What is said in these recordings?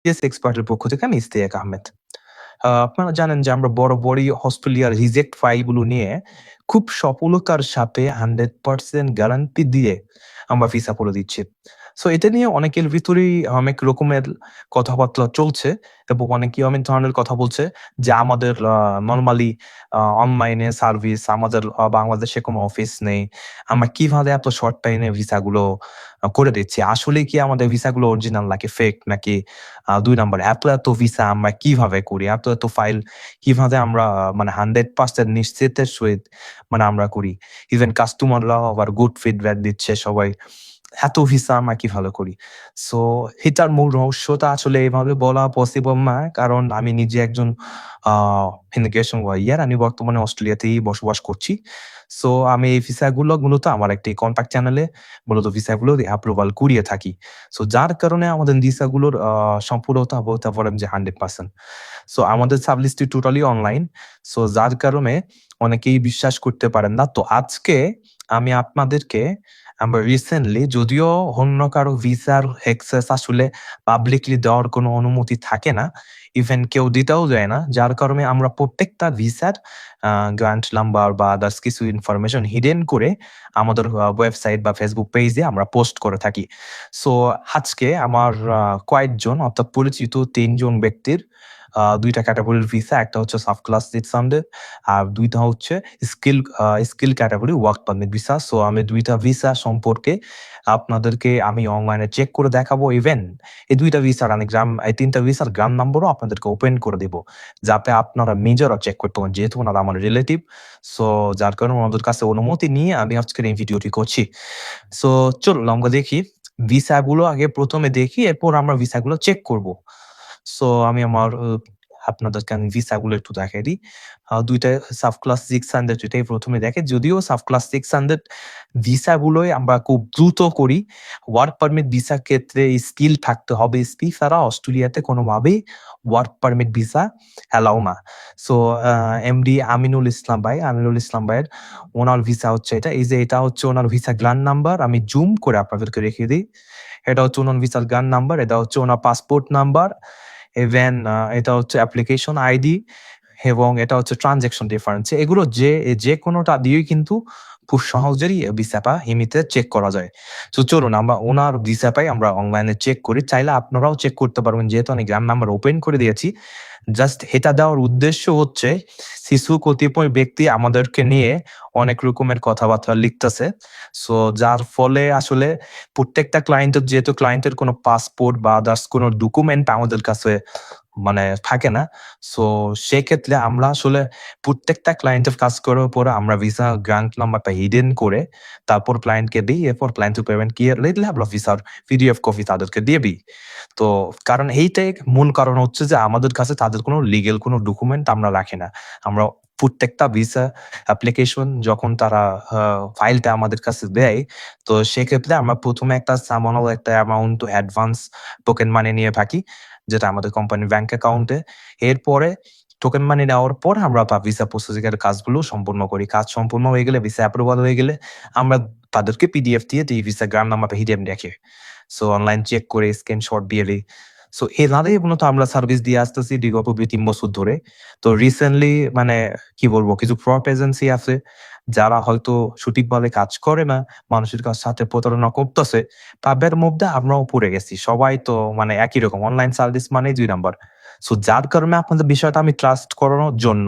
এক্সপার্টের পক্ষ থেকে আমি ইশতিয়াক আহমেদ। আপনারা জানেন যে আমরা বরাবরই অস্ট্রেলিয়ার রিজেক্ট ফাইলগুলো নিয়ে খুব সফলতার সাথে 100% গ্যারান্টি দিয়ে আমরা ভিসা করে দিচ্ছি। সো এটা নিয়ে অনেকের ভিতরেই অনেক রকমের কথাবার্তা চলছে এবং অনেকেই অনেক ধরনের কথা বলছে যে আমাদের নরমালি অনলাইনে সার্ভিস আমাদের বাংলাদেশে কোনো অফিস নেই। আমরা কিভাবে এত শর্ট টাইমে ভিসাগুলো করে দিচ্ছি। আসলেই কি আমাদের ভিসাগুলো অরিজিনাল নাকি ফেক নাকি ২ নাম্বার এত ভিসা আমরা কিভাবে করি? এত ফাইল কিভাবে আমরা মানে 100% নিশ্চিতের সহিত মানে আমরা করি। ইভেন কাস্টমাররাও আবার গুড ফিডব্যাক দিচ্ছে সবাই। এত ভিসা আমরা কিভাবে করি? সো এটার মূল রহস্যটা আসলে এভাবে বলা পসিবল না। কারণ আমি নিজে একজন আ ইমিগ্রেশন ওয়ারিয়ার। আমি বর্তমানে অস্ট্রেলিয়াতেই বসবাস করছি। সো আমি এই ভিসাগুলো মূলত আমার একটি কনট্যাক্ট চ্যানেলে মূলত ভিসাগুলো অ্যাপ্রুভাল করিয়ে থাকি। সো যার কারণে আমাদের ভিসাগুলোর সম্পূর্ণতা বলতে পারেন যে 100%। সো আমাদের সার্ভিসটি টোটালি অনলাইন। সো যার কারণে অনেকেই বিশ্বাস করতে পারেন না। তো আজকে আমি আপনাদেরকে আমরা রিসেন্টলি যদিও অন্য কারো ভিসার অ্যাক্সেস আসলে পাবলিকলি দেওয়ার কোনো অনুমতি থাকে না। ইভেন কেউ দিতেও দেয় না। যার কারণে আমরা প্রত্যেকটা ভিসার আ গ্রান্ট নাম্বার বা আদার্স কিছু ইনফরমেশন হিডেন করে আমাদের ওয়েবসাইট বা Facebook পেজে আমরা পোস্ট করে থাকি। সো আজকে আমার কয়েকজন অর্থাৎ পরিচিত ৩ জন ব্যক্তির ২ টা ক্যাটেগরির ভিসা। একটা হচ্ছে সাব ক্লাস 6 সানডে আর ২ টা হচ্ছে skill category work permit visa. So আমি ২ টা ভিসা সম্পর্কে আপনাদেরকে আমি অনলাইনে চেক করে দেখাবো। ইভেন এই ২ টা ভিসার আমি এই ৩ টা ভিসার গ্রাম নাম্বারও আপনাদেরকে ওপেন করে দিব। যাতে আপনারা নিজেরা চেক করতে পারেন। যেহেতু উনারা আমার রিলেটিভ। সো যার কারণে ওনাদের কাছে অনুমতি নিয়ে আমি আজকের এই ভিডিওটি করছি। সো চলুন আমরা দেখি। ভিসাগুলো আগে ১ম এ দেখি, এরপর আমরা ভিসাগুলো চেক করব। সো আমি আমার আপনাদেরকে আমি ভিসাগুলো একটু দেখাই দিই। ২ টা সাব ক্লাস 600 এটাই ১ম এ দেখে। যদিও সাব ক্লাস 600 ভিসাগুলোই আমরা খুব দ্রুত করি। ওয়ার্ক পারমিট ভিসার ক্ষেত্রে স্কিল থাকতে হবে। স্কিল ছাড়া অস্ট্রেলিয়াতে কোনোভাবেই ওয়ার্ক পারমিট ভিসা অ্যালাও না। সো এমডি আমিনুল ইসলাম ভাইয়ের উনার ভিসা হচ্ছে এটা। এই যে এটা হচ্ছে উনার ভিসা গ্রান্ড নাম্বার। আমি জুম করে আপনাদেরকে রেখে দেই। এটা হচ্ছে উনার ভিসার গ্রান্ড নাম্বার। এটা হচ্ছে উনার পাসপোর্ট নাম্বার। ইভেন এটা হচ্ছে অ্যাপ্লিকেশন আইডি এবং এটা হচ্ছে ট্রান্সেকশন রেফারেন্স। এগুলো যেকোনোটা দিয়েই কিন্তু খুব সহজেই ভিসাটা এমনিতে চেক করা যায়। তো চলুন আমরা উনার ভিসাটাই আমরা অনলাইনে চেক করি। চাইলে আপনারাও চেক করতে পারবেন। যেহেতু আমি গ্রাম নাম্বার ওপেন করে দিয়েছি। জাস্ট এটা দেওয়ার উদ্দেশ্য হচ্ছে কিছু কতিপয় ব্যক্তি আমাদেরকে নিয়ে অনেক রকমের কথাবার্তা লিখতেছে। সো যার ফলে আসলে প্রত্যেকটা ক্লায়েন্টের যেহেতু ক্লায়েন্টের কোনো পাসপোর্ট বা আদার্স কোনো ডকুমেন্ট আমাদের কাছে মানে থাকে না। সো সেক্ষেত্রে আমরা আসলে প্রত্যেকটা ক্লায়েন্টের কাজ করার পরে আমরা ভিসা গ্রান্ট নাম্বারটা হিডেন করে তারপর ক্লায়েন্টকে দিই। এরপর ক্লায়েন্ট টু পেমেন্ট ক্লিয়ার দিলে আমরা ভিসার পিডিএফ কপি তাদেরকে দিয়ে দিই। তো কারণ এইটাই মূল কারণ হচ্ছে যে আমাদের কাছে তাদের কোনো লিগ্যাল কোনো ডকুমেন্ট আমরা রাখি না। আমরা প্রত্যেকটা ভিসা অ্যাপ্লিকেশন যখন তারা আ ফাইলটা আমাদের কাছে দেয়, তো সেক্ষেত্রে আমরা ১ম এ একটা সামান্য একটা অ্যামাউন্ট অ্যাডভান্স টোকেন মানি নিয়ে থাকি। যেটা আমাদের কোম্পানির ব্যাংক অ্যাকাউন্টে। এরপরে টোকেন মানি নেওয়ার পর আমরা ভিসা প্রসেসিং এর কাজগুলো সম্পূর্ণ করি। কাজ সম্পূর্ণ হয়ে গেলে ভিসা অ্যাপ্রুভাল হয়ে গেলে আমরা তাদেরকে পিডিএফ দিয়ে দেই ভিসা গ্রাম নাম্বারটা হিডেন রেখে। সো অনলাইন চেক করে স্ক্রিনশট দিয়ে দেই। সো এভাবেই মূলত আমরা সার্ভিস দিয়ে আসতেছি বিগত ২-৩ বছর ধরে। তো রিসেন্টলি মানে কি বলবো কিছু ফ্রড এজেন্সি আছে যারা হয়তো সঠিকভাবে কাজ করে না, মানুষের সাথে প্রতারণা করতেছে। তাদের মধ্যে আমরাও পড়ে গেছি। সবাই তো মানে একই রকম। অনলাইন সার্ভিস মানেই ২ নাম্বার। সো যার কারণে আপনাদের বিষয়টা আমি ট্রাস্ট করানোর জন্য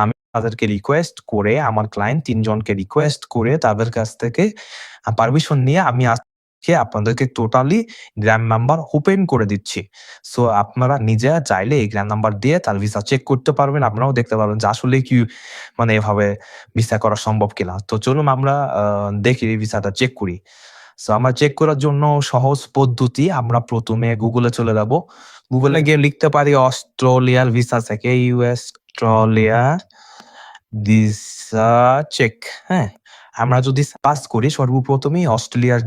আমি তাদেরকে রিকোয়েস্ট করে আমার ক্লায়েন্ট ৩ জনকে রিকোয়েস্ট করে তাদের কাছ থেকে পারমিশন নিয়ে আমি আজকে আপনাদেরকে টোটালি গ্রাম নাম্বার ওপেন করে দিচ্ছি। সো আপনারা নিজেরা চাইলে এই গ্রাম নাম্বার দিয়ে তার ভিসা চেক করতে পারবেন। আপনারাও দেখতে পারবেন যে আসলেই কি মানে এভাবে ভিসা করা সম্ভব কিনা। তো চলুন আমরা দেখি ভিসাটা চেক করি। সো আমরা চেক করার জন্য সহজ পদ্ধতি আমরা ১ম এ Google এ চলে যাব। Google এ গিয়ে লিখতে পারি অস্ট্রেলিয়ার ভিসা থেকে অস্ট্রেলিয়া ভিসা চেক, হ্যাঁ? আমরা যদি সার্চ করি সর্বপ্রথমেই অস্ট্রেলিয়ার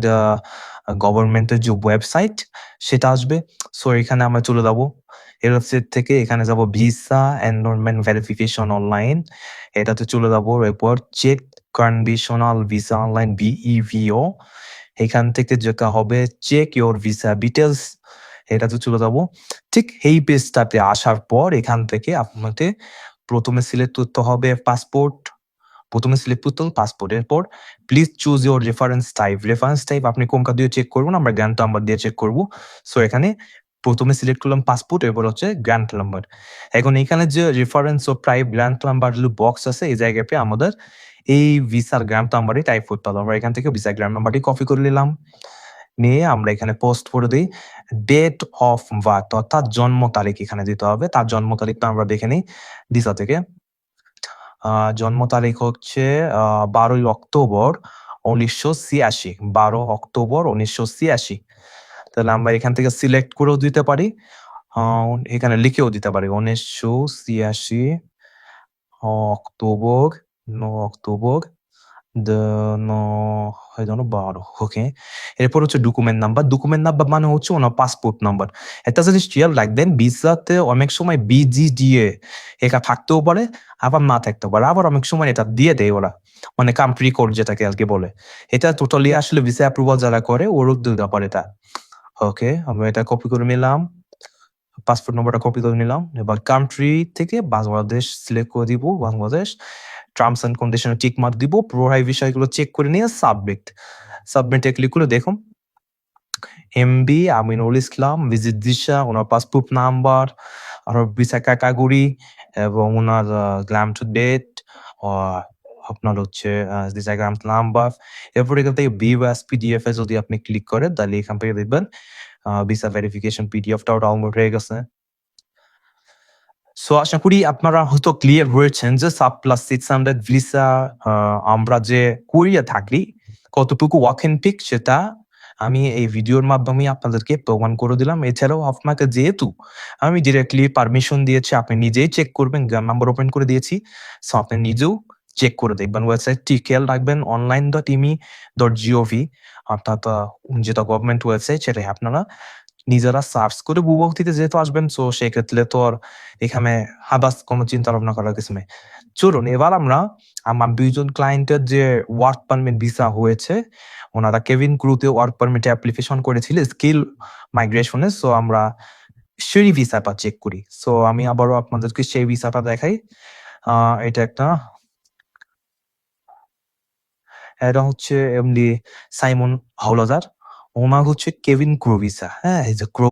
গভর্নমেন্টের যে ওয়েবসাইট সেটা আসবে। সো এখানে আমরা চলে যাব। এই ওয়েবসাইট থেকে এখানে যাব ভিসা এনরোলমেন্ট ভেরিফিকেশন অনলাইন। এটাতে চলে যাব। এরপর check conditional visa online BEVO এখান থেকে যেটা হবে চেক ইউর ভিসা ডিটেইলস। এটাতে চলে যাবো। ঠিক এই পেজটাতে আসার পর এখান থেকে আপনাকে ১ম এ সিলেক্ট করতে হবে পাসপোর্ট। ১ম এ সিলেক্ট করতে হবে পাসপোর্ট। এরপর please choose your reference type. Reference type আপনি কোনটা দিয়ে চেক করবেন? আমরা গ্রান্ট নাম্বার দিয়ে চেক করব। সো এখানে ১ম এ সিলেক্ট করলাম পাসপোর্ট, এরপর হচ্ছে গ্রান্ট নাম্বার। এখন এখানে যে রেফারেন্স ও টাইপ গ্রান্ট নাম্বার বক্স আছে এই জায়গাতে আমাদের এই ভিসার গ্রান্ট নাম্বারই টাইপ করতে হবে। আমরা এখান থেকে ভিসার গ্রান্ট নাম্বারটি কপি করে নিলাম। নিয়ে আমরা এখানে পোস্ট করে দেই। ডেট অফ বার্থ অর্থাৎ জন্ম তারিখ এখানে দিতে হবে। তার জন্ম তারিখটা আমরা দেখে নেই ভিসা থেকে। জন্ম তারিখ হচ্ছে ১২ই অক্টোবর ১৯৮৬। ১২ অক্টোবর ১৯৮৬। তাহলে আমরা এখান থেকে সিলেক্ট করেও দিতে পারি। আ এখানে লিখেও দিতে পারি ১৯৮৬ অক্টোবর, অক্টোবর দা ন I don't know ১২ ওকে। এরপর হচ্ছে ডকুমেন্ট নাম্বার। ডকুমেন্ট নাম্বার মানে হচ্ছে ওনার পাসপোর্ট নাম্বার। একটা জিনিস খেয়াল রাখবেন ভিসাতে অনেক সময় BGDA এটা থাকতেও পারে, আবার না থাকতেও পারে। আবার অনেক সময় এটা দিয়ে দেয় ওরা। মানে কান্ট্রি কোড যেটাকে আরকি বলে। এটা টোটালি আসলে ভিসা অ্যাপ্রুভাল যারা করে ওদের ব্যাপার এটা। ওকে, আমরা এটা কপি করে নিলাম। পাসপোর্ট নম্বরটা কপি করে নিলাম। এবার কান্ট্রি থেকে বাংলাদেশ সিলেক্ট করে দিব, Bangladesh. Terms and condition A tick mark দিব। পুরোটাই বিষয়গুলো চেক করে নিয়ে সাবমিট। সাবমিট এ ক্লিক করে দেখুন। এমবি আমিনুল ইসলাম, ভিজিট দিশা, ওনার পাসপোর্ট নাম্বার, আর ভিসা ক্যাটাগরি এবং ওনার গ্রান্ট ডেট, আপনার হচ্ছে ভিসা গ্রান্ট নাম্বার। এরপর এখান থেকে ভিউ অ্যাজ পিডিএফ এ যদি আপনি ক্লিক করেন তাহলে এখান থেকে দেখবেন ভিসা ভেরিফিকেশন পিডিএফটাও ডাউনলোড হয়ে গেছে। সো আশা করি আপনারা হয়তো ক্লিয়ার হয়েছেন যে সাব+600 ভিসা আমরা যে করিয়ে থাকি কতটুকু অথেন্টিক সেটা আমি এই ভিডিওর মাধ্যমে আপনাদেরকে প্রমাণ করে দিলাম। এছাড়াও আপনাকে যেহেতু আমি ডিরেক্টলি পারমিশন দিয়েছি, আপনি নিজেই চেক করবেন, গ্রাম নাম্বার ওপেন করে দিয়েছি। সো আপনি নিজেও চেক করে দেখবেন। ওয়েবসাইটটি খেয়াল রাখবেন online.imi.gov অর্থাৎ যেটা গভর্নমেন্ট ওয়েবসাইট সেটাই আপনারা নিজেরা সার্চ করে গুগল থেকে যেহেতু আসবেন সো সেক্ষেত্রে তো আর এখানে হাবাস কোনো চিন্তা ভাবনা করার কিছু নেই। চলুন এবার আমরা আমার ২ জন ক্লায়েন্টের যে ওয়ার্ক পারমিট ভিসা হয়েছে, ওনারা কেভিন ক্রুতে ওয়ার্ক পারমিটে অ্যাপ্লিকেশন করেছিল স্কিল মাইগ্রেশন এ। সো আমরা সেই ভিসাটা চেক করি। সো আমি আবারও আপনাদেরকে সেই ভিসাটা দেখাই। আ এটা একটা এটা হচ্ছে এমডি সাইমন হাওলাদার। ওনার হচ্ছে কেভিন ক্রু ভিসা। হ্যাঁ? এই যে ক্রু